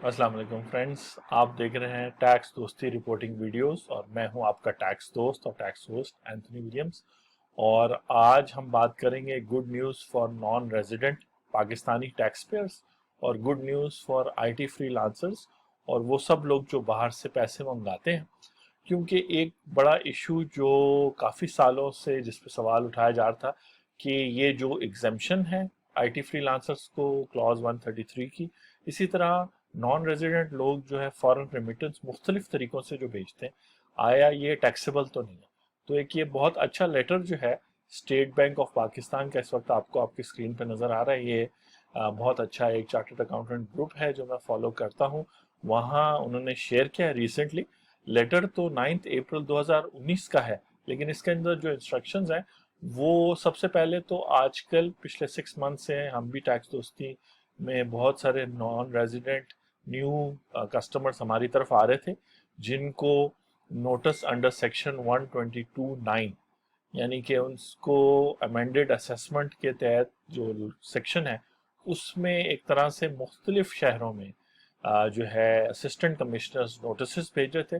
अस्सलाम वालेकुम फ्रेंड्स, आप देख रहे हैं टैक्स दोस्ती रिपोर्टिंग वीडियोस और मैं हूं आपका टैक्स दोस्त और टैक्स होस्ट एंथनी विलियम्स। और आज हम बात करेंगे good news for non resident Pakistani tax payers और good news for IT freelancers और वो सब लोग जो बाहर से पैसे मंगाते हैं। क्योंकि एक बड़ा इशू जो काफ़ी सालों से जिस पे सवाल उठाया जा रहा था कि ये जो एग्जेम्पशन है आईटी फ्रीलांसर्स को क्लॉज 133 की, इसी तरह नॉन रेजिडेंट लोग जो है फॉरेन रेमिटेंस मुख्तलिफ तरीकों से जो भेजते हैं, आया ये टैक्सेबल तो नहीं है। तो एक ये बहुत अच्छा लेटर जो है स्टेट बैंक ऑफ पाकिस्तान का इस वक्त आपको आपकी स्क्रीन पर नज़र आ रहा है। ये बहुत अच्छा एक चार्टर्ड अकाउंटेंट ग्रुप है जो मैं फॉलो करता हूँ, वहाँ उन्होंने शेयर किया है रिसेंटली। लेटर तो 9 अप्रैल 2019 का है, लेकिन इसके अंदर जो इंस्ट्रक्शंस हैं वो सबसे पहले तो आजकल पिछले 6 मंथ से हम भी टैक्स दोस्ती में बहुत सारे नॉन रेजिडेंट न्यू कस्टमर्स हमारी तरफ आ रहे थे जिनको नोटिस अंडर सेक्शन 122(9) यानी कि उनको अमेंडेड असेसमेंट के तहत जो सेक्शन है उसमें एक तरह से मुख्तलिफ शहरों में जो है असिस्टेंट कमिश्नर्स नोटिस भेजे थे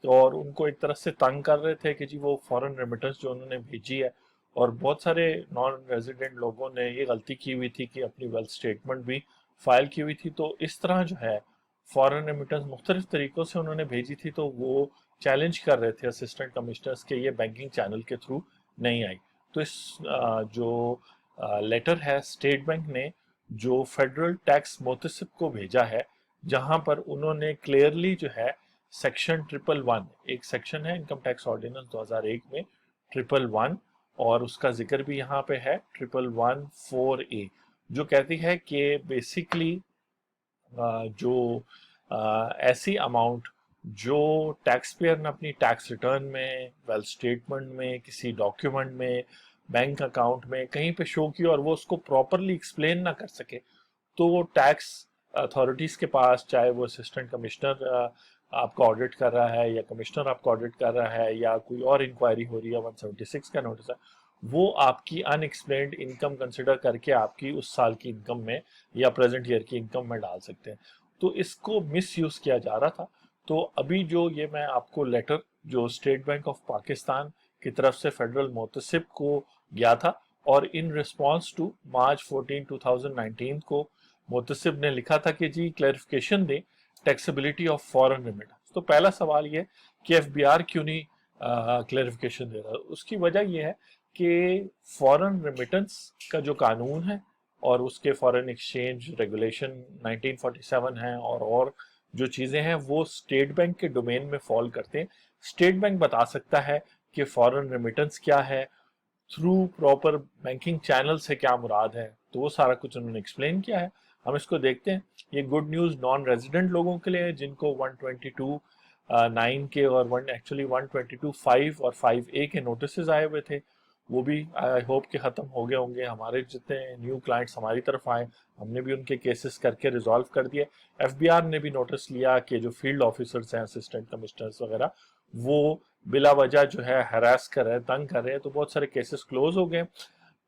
और उनको एक तरह से तंग कर रहे थे कि जी वो फॉरेन रेमिटेंस जो उन्होंने भेजी है। और बहुत सारे नॉन रेजिडेंट लोगों ने ये गलती की हुई थी कि अपनी वेल्थ स्टेटमेंट भी फाइल की हुई थी, तो इस तरह जो है फॉरेन रेमिटेंस मुख्तलिफ तरीकों से उन्होंने भेजी थी, तो वो चैलेंज कर रहे थे असिस्टेंट कमिश्नर्स के ये बैंकिंग चैनल के थ्रू नहीं आई। तो इस जो लेटर है स्टेट बैंक ने जो फेडरल टैक्स मोतसिब को भेजा है, जहां पर उन्होंने क्लियरली जो है सेक्शन 111, एक सेक्शन है इनकम टैक्स ऑर्डिनेंस 2001 में 111, और उसका जिक्र भी यहाँ पे है 1114A, जो कहती है कि बेसिकली जो ऐसी अमाउंट जो टैक्स पेयर ने अपनी टैक्स रिटर्न में, वेल्थ स्टेटमेंट में, किसी डॉक्यूमेंट में, बैंक अकाउंट में कहीं पे शो की और वो उसको प्रॉपरली एक्सप्लेन ना कर सके, तो टैक्स अथॉरिटीज के पास, चाहे वो असिस्टेंट कमिश्नर आपका ऑडिट कर रहा है या कमिश्नर आपका ऑडिट कर रहा है या कोई और इंक्वायरी हो रही है, 176 का नोटिस है, वो आपकी अनएक्सप्लेन्ड इनकम कंसिडर करके आपकी उस साल की इनकम में या प्रेजेंट ईयर की इनकम में डाल सकते हैं। तो इसको मिस यूज किया जा रहा था। तो अभी जो ये मैं आपको लेटर जो स्टेट बैंक ऑफ पाकिस्तान की तरफ से फेडरल मोतसिब को गया था, और इन रिस्पॉन्स टू मार्च 14, 2019 को मोतसिब ने लिखा था कि जी क्लैरिफिकेशन दें टैक्सेबिलिटी ऑफ फॉरेन रेमिटेंस। तो पहला सवाल ये कि एफबीआर क्यों नहीं क्लैरिफिकेशन दे रहा। उसकी वजह यह है कि फॉरेन रेमिटेंस का जो कानून है और उसके फॉरेन एक्सचेंज रेगुलेशन 1947 है और जो चीज़ें हैं वो स्टेट बैंक के डोमेन में फॉल करते हैं। स्टेट बैंक बता सकता है कि फॉरेन रेमिटेंस क्या है, थ्रू प्रॉपर बैंकिंग चैनल से क्या मुराद है, तो वो सारा कुछ उन्होंने एक्सप्लेन किया है। हम इसको देखते हैं। ये गुड न्यूज़ नॉन रेजिडेंट लोगों के लिए है जिनको 122(9) के और 122(5) और 5A के नोटिस आए हुए थे, वो भी आई होप कि ख़त्म हो गए होंगे। हमारे जितने न्यू क्लाइंट्स हमारी तरफ आए, हमने भी उनके केसेस करके रिजॉल्व कर दिए। एफबीआर ने भी नोटिस लिया कि जो फील्ड ऑफिसर्स हैं, असिस्टेंट कमिश्नर्स वगैरह, वो बिला वजह जो है हरास कर रहे हैं, तंग कर रहे हैं, तो बहुत सारे केसेस क्लोज हो गए।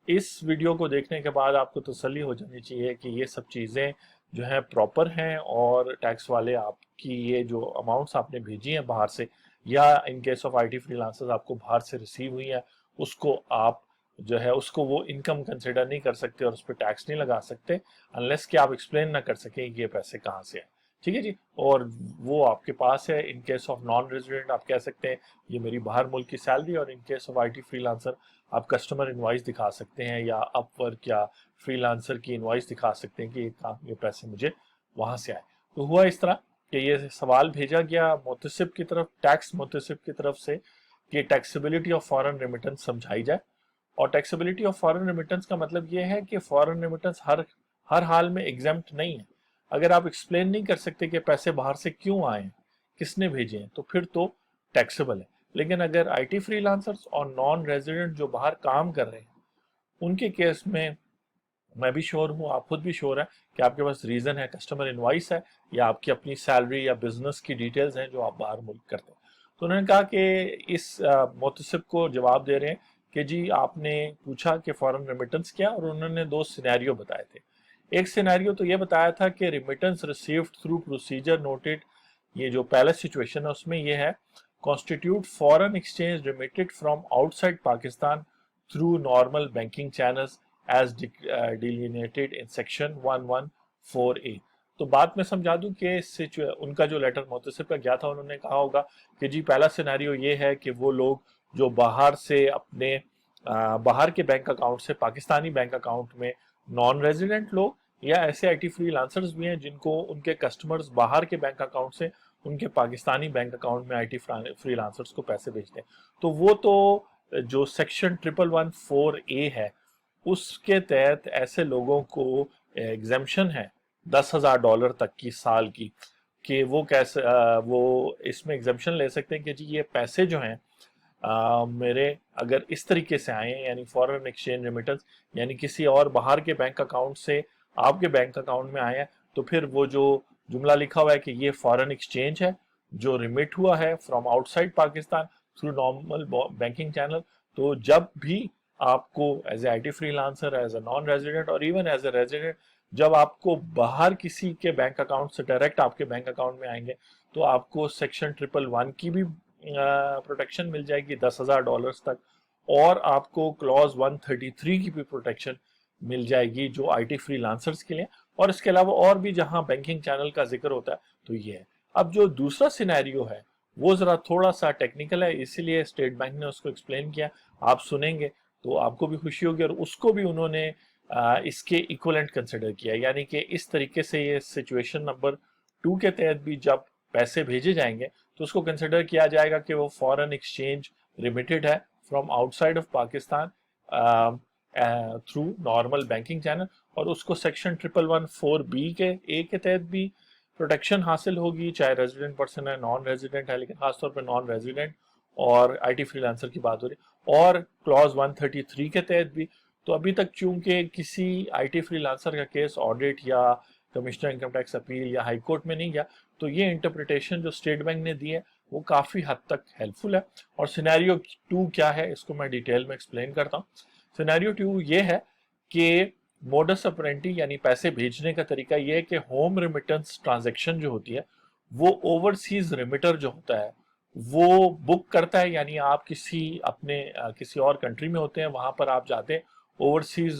इस वीडियो को देखने के बाद आपको तसल्ली हो जानी चाहिए कि ये सब चीज़ें जो है प्रॉपर हैं और टैक्स वाले आपकी ये जो अमाउंट्स आपने भेजी हैं बाहर से, या इन केस ऑफ आईटी फ्रीलांसर्स आपको बाहर से रिसीव हुई है, उसको आप जो है उसको वो इनकम कंसिडर नहीं कर सकते और उस पर टैक्स नहीं लगा सकते अनलेस कि आप एक्सप्लेन ना कर सकें ये पैसे कहाँ से आए। ठीक है जी। और वो आपके पास है। इन केस ऑफ नॉन रेजिडेंट आप कह सकते हैं ये मेरी बाहर मुल्क की सैलरी, और इन केस ऑफ आईटी फ्रीलांसर आप कस्टमर इनवॉइस दिखा सकते हैं या अपवर्क या फ्रीलांसर की इनवॉइस दिखा सकते हैं कि ये पैसे मुझे वहां से आए। तो हुआ इस तरह कि ये सवाल भेजा गया मोतसिब की तरफ, टैक्स मोतसिब की तरफ से, कि टैक्सेबिलिटी ऑफ फॉरेन रेमिटेंस समझाई जाए। और टैक्सेबिलिटी ऑफ फॉरेन रेमिटेंस का मतलब ये है कि फॉरेन रेमिटेंस हर हर हाल में एग्जेम्प्ट नहीं है। अगर आप एक्सप्लेन नहीं कर सकते कि पैसे बाहर से क्यों आए हैं, किसने भेजे हैं, तो फिर तो टैक्सेबल है। लेकिन अगर आईटी फ्रीलांसर्स और नॉन रेजिडेंट जो बाहर काम कर रहे हैं, उनके केस में मैं भी श्योर हूँ, आप खुद भी श्योर हैं कि आपके पास रीजन है, कस्टमर इनवॉइस है या आपकी अपनी सैलरी या बिजनेस की डिटेल्स हैं जो आप बाहर मुल्क करते हैं। तो उन्होंने कहा कि इस मुतसिब को जवाब दे रहे हैं कि जी आपने पूछा कि फॉरेन रेमिटेंस क्या, और उन्होंने दो सिनेरियो बताए थे। एक सिनेरियो तो ये बताया था कि remittance received through procedure noted, ये जो पहला सिचुएशन है उसमें ये है, constitute foreign exchange remitted from outside Pakistan through normal banking channels as delineated in section 114A। तो बात मैं समझा दूं कि उनका जो लेटर मुतसिब का गया था, उन्होंने कहा होगा कि जी पहला सिनेरियो ये है कि वो लोग जो बाहर से अपने बाहर के बैंक अकाउंट से पाकिस्तानी बैंक अकाउंट में नॉन रेजिडेंट लोग या ऐसे आईटी फ्रीलांसर्स भी हैं जिनको उनके कस्टमर्स बाहर के बैंक अकाउंट से उनके पाकिस्तानी बैंक अकाउंट में आईटी फ्रीलांसर्स को पैसे भेजते हैं। तो वो तो जो सेक्शन 1114A है उसके तहत ऐसे लोगों को एग्जेम्पशन है $10,000 तक की साल की, कि वो कैसे वो इसमें एग्जेम्पशन ले सकते हैं कि जी ये पैसे जो हैं मेरे अगर इस तरीके से आए हैं, यानी फॉरेन एक्सचेंज रेमिटेंस, यानी किसी और बाहर के बैंक अकाउंट से आपके बैंक अकाउंट में आए हैं, तो फिर वो जो जुमला लिखा हुआ है कि ये फॉरेन एक्सचेंज है जो रिमिट हुआ है from outside Pakistan through normal banking channel, तो जब भी आपको as a IT freelancer, as a non resident और इवन एज ए रेजिडेंट, जब आपको बाहर किसी के बैंक अकाउंट से डायरेक्ट आपके बैंक अकाउंट में आएंगे तो आपको सेक्शन 111 की भी प्रोटेक्शन मिल जाएगी $10,000 तक, और आपको क्लॉज 133 की भी प्रोटेक्शन मिल जाएगी जो आईटी फ्रीलांसर्स के लिए, और इसके अलावा और भी जहां बैंकिंग चैनल का जिक्र होता है तो ये है। अब जो दूसरा सिनेरियो है वो जरा थोड़ा सा टेक्निकल है, इसीलिए स्टेट बैंक ने उसको एक्सप्लेन किया, आप सुनेंगे तो आपको भी खुशी होगी, और उसको भी उन्होंने इसके इक्वलेंट कंसिडर किया, यानी कि इस तरीके से ये सिचुएशन नंबर 2 के तहत भी जब पैसे भेजे जाएंगे तो उसको कंसिडर किया जाएगा कि वो फॉरेन एक्सचेंज रिमिटेड है from outside of Pakistan through normal banking channel, और उसको सेक्शन 1114B के तहत भी प्रोटेक्शन हासिल होगी, चाहे रेजिडेंट पर्सन है नॉन रेजिडेंट है, लेकिन खासतौर पर नॉन रेजिडेंट और आईटी फ्रीलांसर की बात हो रही है, और क्लॉज 133 के तहत भी। तो अभी तक चूंकि किसी आईटी फ्रीलांसर का केस ऑडिट या कमिश्नर इनकम टैक्स अपील या हाई कोर्ट में नहीं गया, तो ये इंटरप्रिटेशन जो स्टेट बैंक ने दी है वो काफ़ी हद तक हेल्पफुल है। और सिनेरियो 2 क्या है इसको मैं डिटेल में एक्सप्लेन करता हूँ। सिनेरियो 2 ये है कि मोडस ऑपरेंडी यानी पैसे भेजने का तरीका ये है कि होम रेमिटेंस ट्रांजैक्शन जो होती है वो ओवरसीज रेमिटर जो होता है वो बुक करता है, यानी आप किसी अपने किसी और कंट्री में होते हैं, वहां पर आप जाते हैं, ओवरसीज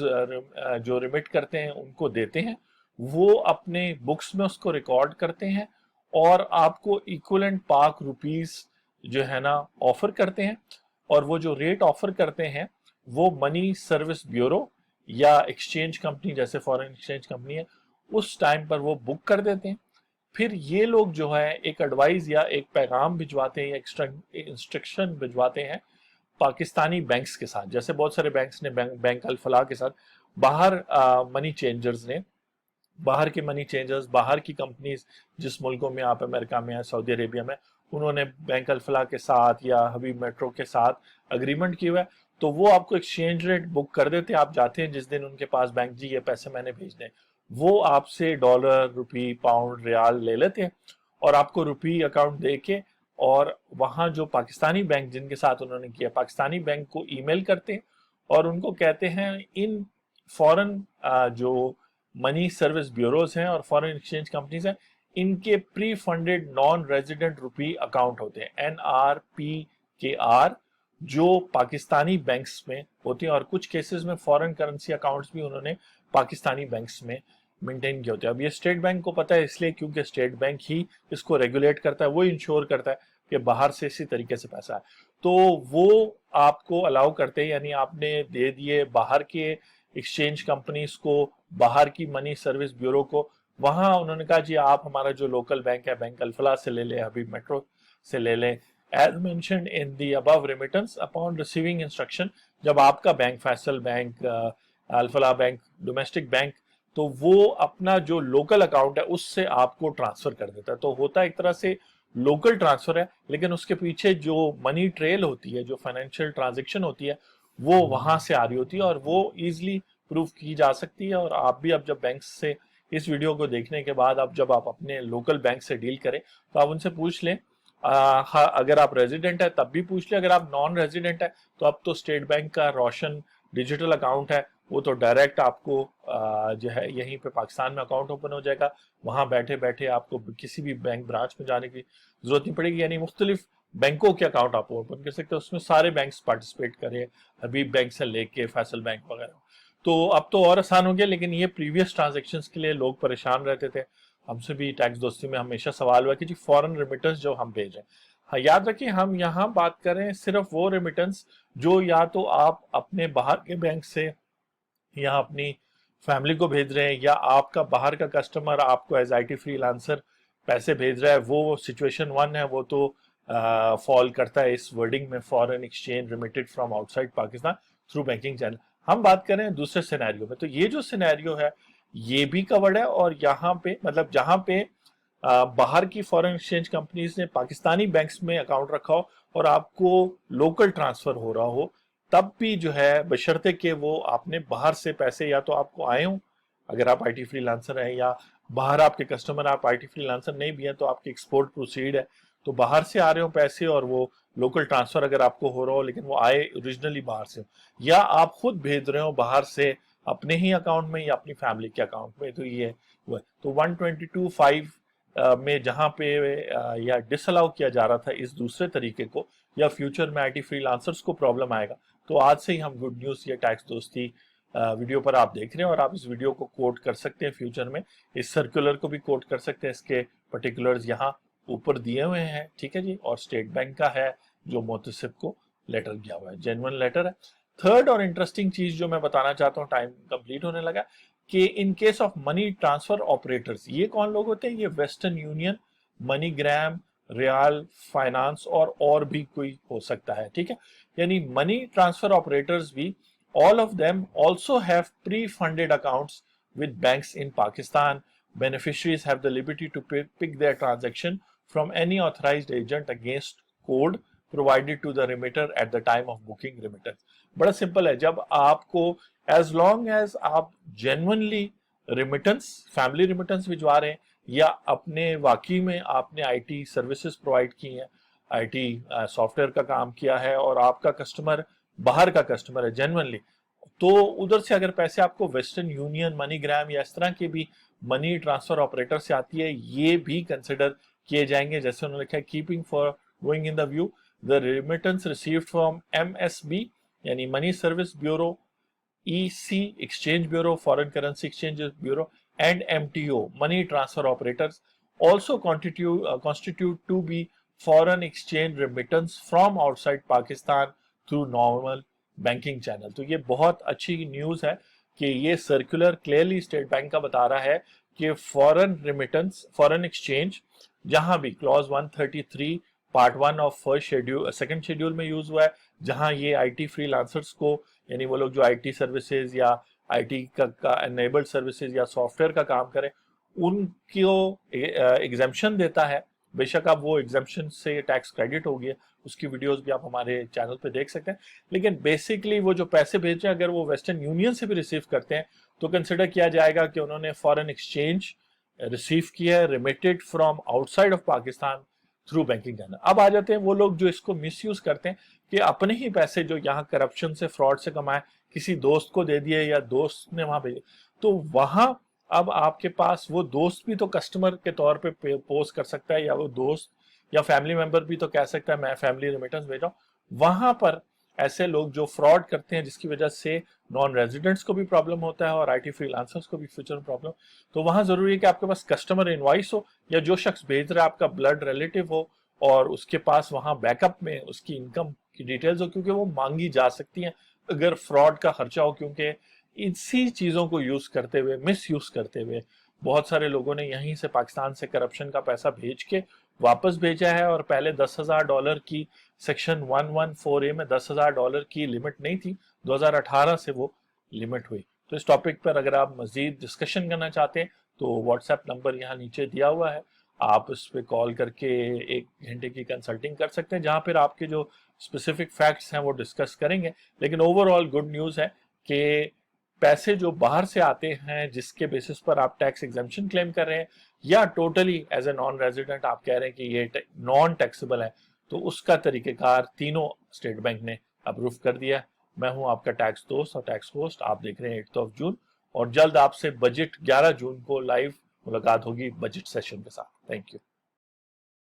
जो रिमिट करते हैं उनको देते हैं, वो अपने बुक्स में उसको रिकॉर्ड करते हैं और आपको इक्वलेंट पाक रुपीस जो है ना ऑफर करते हैं, और वो जो रेट ऑफर करते हैं वो मनी सर्विस ब्यूरो या एक्सचेंज कंपनी जैसे फॉरेन एक्सचेंज कंपनी है उस टाइम पर वो बुक कर देते हैं। फिर ये लोग जो है एक एडवाइस या एक पैगाम भिजवाते हैं या इंस्ट्रक्शन भिजवाते हैं पाकिस्तानी बैंक्स के साथ, जैसे बहुत सारे बैंक्स ने बैंक अल फलाह के साथ, बाहर मनी चेंजर्स ने, बाहर के मनी चेंजर्स, बाहर की कंपनीज जिस मुल्कों में आप अमेरिका में है, सऊदी अरेबिया में, उन्होंने बैंक अल फलाह के साथ या हबीब मेट्रो के साथ अग्रीमेंट किया हुआ है, तो वो आपको एक्सचेंज रेट बुक कर देते हैं। आप जाते हैं जिस दिन उनके पास, बैंक जी ये पैसे मैंने भेजने, वो आपसे डॉलर, रुपी, पाउंड, रियाल ले लेते हैं और आपको रुपी अकाउंट दे के, और वहां जो पाकिस्तानी बैंक जिनके साथ उन्होंने किया, पाकिस्तानी बैंक को ईमेल करते हैं और उनको कहते हैं इन फॉरेन जो मनी सर्विस ब्यूरोज हैं और फॉरेन एक्सचेंज कंपनीज हैं, इनके प्री फंडेड नॉन रेजिडेंट रुपी अकाउंट होते हैं NRPKR जो पाकिस्तानी बैंक्स में होते हैं, और कुछ केसेस में फॉरेन करेंसी अकाउंट्स भी उन्होंने पाकिस्तानी बैंक्स में मेंटेन किए होते हैं। अब ये स्टेट बैंक को पता है इसलिए क्योंकि स्टेट बैंक ही इसको रेगुलेट करता है, वो इंश्योर करता है कि बाहर से इसी तरीके से पैसा है, तो वो आपको अलाउ करते हैं, यानी आपने दे दिए बाहर के एक्सचेंज कंपनीज को, बाहर की मनी सर्विस ब्यूरो को, वहां उन्होंने कहा जी आप हमारा जो लोकल बैंक है बैंक अल्फला से ले लें, हबीब मेट्रो से ले लें, as mentioned in the above remittance upon receiving instruction. जब आपका bank Faysal bank, Alfalah bank, domestic bank, तो वो अपना जो लोकल अकाउंट है उससे आपको ट्रांसफर कर देता है, तो होता है एक तरह से लोकल ट्रांसफर है, लेकिन उसके पीछे जो मनी ट्रेल होती है, जो फाइनेंशियल ट्रांजेक्शन होती है, वो वहां से आ रही होती है और वो इजीली प्रूव की जा सकती है। और आप भी अब जब बैंक से इस वीडियो को देखने के बाद अब जब आप अपने लोकल बैंक से डील करें तो आप उनसे पूछ लें, हाँ अगर आप रेजिडेंट है तब भी पूछ लें, अगर आप नॉन रेजिडेंट है तो अब तो स्टेट बैंक का रोशन डिजिटल अकाउंट है वो तो डायरेक्ट आपको जो है यहीं पे पाकिस्तान में अकाउंट ओपन हो जाएगा, वहां बैठे बैठे आपको किसी भी बैंक ब्रांच में जाने की जरूरत नहीं पड़ेगी। यानी मुख्तलिफ बैंकों के अकाउंट आप ओपन कर सकते हैं, उसमें सारे बैंक्स पार्टिसिपेट करें, हबीब बैंक से लेके फैसल बैंक वगैरह। तो अब तो और आसान हो गया, लेकिन ये प्रीवियस ट्रांजेक्शन्स के लिए लोग परेशान रहते थे। हमसे भी टैक्स दोस्ती में हमेशा सवाल हुआ कि जी फॉरेन रेमिटेंस जो हम भेज रहे हैं, हाँ याद रखिए हम यहाँ बात करें सिर्फ वो रेमिटेंस जो या तो आप अपने बाहर के बैंक से या अपनी फैमिली को भेज रहे हैं, या आपका बाहर का कस्टमर आपको एज IT फ्रीलांसर पैसे भेज रहा है, वो सिचुएशन 1 है, वो तो फॉल करता है इस वर्डिंग में, foreign exchange remitted from outside Pakistan through banking channel. हम बात करें दूसरे सिनेरियो में, तो ये जो सिनेरियो है ये भी कवर्ड है, और यहाँ पे मतलब जहां पे बाहर की फॉरेन एक्सचेंज कंपनीज ने पाकिस्तानी बैंक्स में अकाउंट रखा हो और आपको लोकल ट्रांसफर हो रहा हो, तब भी जो है बशर्ते कि वो आपने बाहर से पैसे या तो आपको आए हों, अगर आप IT फ्रीलांसर हैं, या बाहर आपके कस्टमर आप IT फ्रीलांसर नहीं भी हैं तो आपकी एक्सपोर्ट प्रोसीड है, तो बाहर से आ रहे हो पैसे और वो लोकल ट्रांसफर अगर आपको हो रहा हो लेकिन वो आए ओरिजिनली बाहर से, या आप खुद भेज रहे हो बाहर से अपने ही अकाउंट में या अपनी फैमिली के अकाउंट में, तो ये वो है। तो 122(5) में जहां पे या डिसअलाउ किया जा रहा था इस दूसरे तरीके को, या फ्यूचर में IT फ्रीलांसर्स को प्रॉब्लम आएगा, तो आज से ही हम गुड न्यूज़ या टैक्स दोस्ती वीडियो पर आप देख रहे हैं, और आप इस वीडियो को कोट कर सकते हैं फ्यूचर में, इस सर्कुलर को भी कोट कर सकते हैं, इसके पर्टिकुलर्स यहाँ ऊपर दिए हुए हैं, ठीक है जी। और स्टेट बैंक का है जो मोतसिब को लेटर गया हुआ है, जेन्युइन लेटर है। थर्ड और इंटरेस्टिंग चीज जो मैं बताना चाहता हूँ, टाइम कंप्लीट होने लगा, कि in case of money transfer operators, ये कौन लोग होते हैं? ये Western Union, MoneyGram, Ria Finance और भी कोई हो सकता है, ठीक है। यानी मनी ट्रांसफर ऑपरेटर्स भी, all of them also have pre-funded accounts with banks in Pakistan. Beneficiaries have the liberty to pick their transaction from any authorized agent against code provided to the remitter at the time of booking remittance. बड़ा simple है, जब आपको as long as आप genuinely remittance, family remittance भिजवा रहे हैं, या अपने वाकई में आपने IT सर्विसेज प्रोवाइड की हैं, IT सॉफ्टवेयर का काम किया है, और आपका कस्टमर बाहर का कस्टमर है जेन्युइनली, तो उधर से अगर पैसे आपको वेस्टर्न यूनियन, मनीग्राम या इस तरह के भी मनी ट्रांसफर ऑपरेटर से आती है, ये भी कंसिडर किए जाएंगे। जैसे उन्होंने लिखा है, keeping for going in the view the remittance received from MSB यानी money service bureau, EC exchange bureau, foreign currency exchange bureau, and MTO money transfer operators also constitute to be foreign exchange remittance from outside Pakistan through normal banking channel. तो ये बहुत अच्छी news है कि ये circular clearly state bank का बता रहा है कि फॉरेन रिमिटेंस, फॉरेन एक्सचेंज जहां भी clause 133 part 1 of first schedule, second schedule में यूज हुआ है, जहां ये IT फ्रीलांसर्स को, यानी वो लोग जो IT सर्विसेज या IT का एनेबल्ड सर्विसेज या सॉफ्टवेयर का काम करें, उनको एग्जेम्पशन देता है। बेशक आप वो एग्जेम्पशन से टैक्स क्रेडिट हो गया, उसकी वीडियोस भी आप हमारे चैनल पे देख सकते हैं, लेकिन बेसिकली वो जो पैसे भेज रहे हैं अगर वो वेस्टर्न यूनियन से भी रिसीव करते हैं तो कंसिडर किया जाएगा कि उन्होंने फॉरेन एक्सचेंज रिसीव किया है, remitted from outside of Pakistan through banking channel. अब आ जाते हैं वो लोग जो इसको मिसयूज करते हैं कि अपने ही पैसे जो यहाँ करप्शन से, फ्रॉड से कमाए, किसी दोस्त को दे दिए या दोस्त ने वहां भेजे, तो वहां अब आपके पास वो दोस्त भी तो कस्टमर के तौर पे पोस्ट कर सकता है, या वो दोस्त या फैमिली मेंबर भी तो कह सकता है मैं फैमिली रेमिटेंस भेज रहा हूं। वहां पर ऐसे लोग जो फ्रॉड करते हैं, जिसकी वजह से नॉन रेजिडेंट्स को भी प्रॉब्लम होता है और IT फ्रीलांसर्स को भी फ्यूचर में प्रॉब्लम, तो वहां जरूरी है कि आपके पास कस्टमर इनवॉइस हो, या जो शख्स भेज रहा है आपका ब्लड रिलेटिव हो, और उसके पास वहां बैकअप में उसकी इनकम की डिटेल्स हो, क्योंकि वो मांगी जा सकती हैं अगर फ्रॉड का खर्चा हो। क्योंकि इसी चीजों को यूज करते हुए, मिस यूज करते हुए बहुत सारे लोगों ने यहीं से पाकिस्तान से करप्शन का पैसा भेज के वापस भेजा है, और पहले $10,000 की सेक्शन 114A में $10,000 की लिमिट नहीं थी, 2018 से वो लिमिट हुई। तो इस टॉपिक पर अगर आप मजीद डिस्कशन करना चाहते हैं तो व्हाट्सएप नंबर यहाँ नीचे दिया हुआ है, आप इस पे कॉल करके 1 घंटे की कंसल्टिंग कर सकते हैं, जहां पर आपके जो स्पेसिफिक फैक्ट्स हैं वो डिस्कस करेंगे। लेकिन ओवरऑल गुड न्यूज है कि पैसे जो बाहर से आते हैं, जिसके बेसिस पर आप टैक्स एग्जेम्पशन क्लेम कर रहे हैं, या totally as a non resident आप कह रहे हैं कि ये नॉन टैक्सेबल है, तो उसका तरीकेकार तीनों स्टेट बैंक ने अप्रूव कर दिया। मैं हूं आपका टैक्स दोस्त और टैक्स होस्ट। आप देख रहे हैं 8 जून, और जल्द आपसे बजट 11 जून को लाइव मुलाकात होगी बजट सेशन के साथ। Thank you.